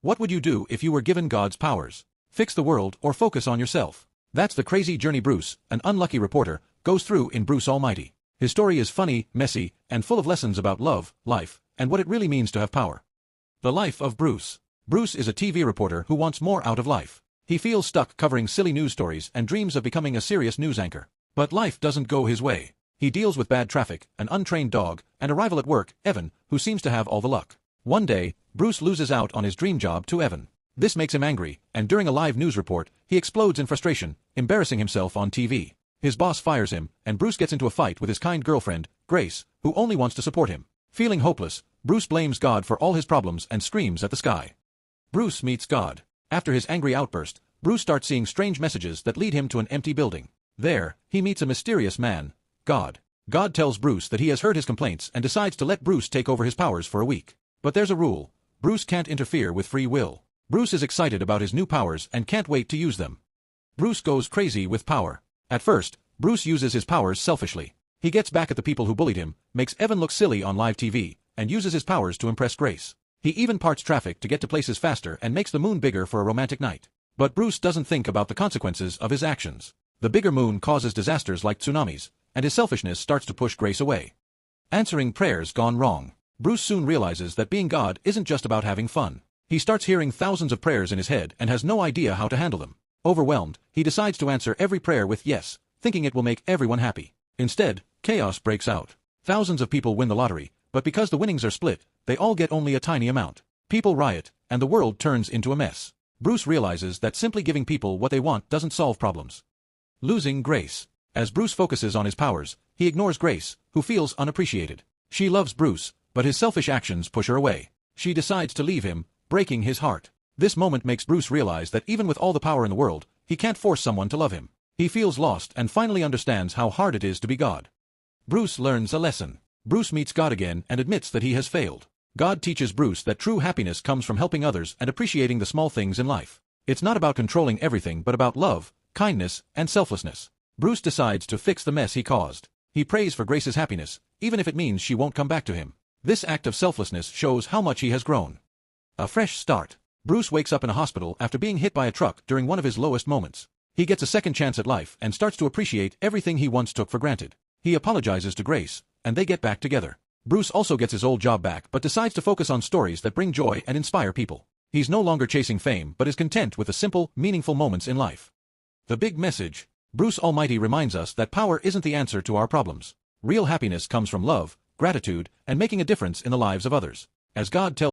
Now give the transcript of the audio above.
What would you do if you were given God's powers? Fix the world or focus on yourself? That's the crazy journey Bruce, an unlucky reporter, goes through in Bruce Almighty. His story is funny, messy, and full of lessons about love, life, and what it really means to have power. The life of Bruce. Bruce is a TV reporter who wants more out of life. He feels stuck covering silly news stories and dreams of becoming a serious news anchor. But life doesn't go his way. He deals with bad traffic, an untrained dog, and a rival at work, Evan, who seems to have all the luck. One day, Bruce loses out on his dream job to Evan. This makes him angry, and during a live news report, he explodes in frustration, embarrassing himself on TV. His boss fires him, and Bruce gets into a fight with his kind girlfriend, Grace, who only wants to support him. Feeling hopeless, Bruce blames God for all his problems and screams at the sky. Bruce meets God. After his angry outburst, Bruce starts seeing strange messages that lead him to an empty building. There, he meets a mysterious man, God. God tells Bruce that he has heard his complaints and decides to let Bruce take over his powers for a week. But there's a rule. Bruce can't interfere with free will. Bruce is excited about his new powers and can't wait to use them. Bruce goes crazy with power. At first, Bruce uses his powers selfishly. He gets back at the people who bullied him, makes Evan look silly on live TV, and uses his powers to impress Grace. He even parts traffic to get to places faster and makes the moon bigger for a romantic night. But Bruce doesn't think about the consequences of his actions. The bigger moon causes disasters like tsunamis, and his selfishness starts to push Grace away. Answering prayers gone wrong. Bruce soon realizes that being God isn't just about having fun. He starts hearing thousands of prayers in his head and has no idea how to handle them. Overwhelmed, he decides to answer every prayer with yes, thinking it will make everyone happy. Instead, chaos breaks out. Thousands of people win the lottery, but because the winnings are split, they all get only a tiny amount. People riot, and the world turns into a mess. Bruce realizes that simply giving people what they want doesn't solve problems. Losing Grace. As Bruce focuses on his powers, he ignores Grace, who feels unappreciated. She loves Bruce, but his selfish actions push her away. She decides to leave him, breaking his heart. This moment makes Bruce realize that even with all the power in the world, he can't force someone to love him. He feels lost and finally understands how hard it is to be God. Bruce learns a lesson. Bruce meets God again and admits that he has failed. God teaches Bruce that true happiness comes from helping others and appreciating the small things in life. It's not about controlling everything but about love, kindness, and selflessness. Bruce decides to fix the mess he caused. He prays for Grace's happiness, even if it means she won't come back to him. This act of selflessness shows how much he has grown. A fresh start. Bruce wakes up in a hospital after being hit by a truck during one of his lowest moments. He gets a second chance at life and starts to appreciate everything he once took for granted. He apologizes to Grace, and they get back together. Bruce also gets his old job back but decides to focus on stories that bring joy and inspire people. He's no longer chasing fame but is content with the simple, meaningful moments in life. The big message. Bruce Almighty reminds us that power isn't the answer to our problems. Real happiness comes from love, gratitude, and making a difference in the lives of others. As God tells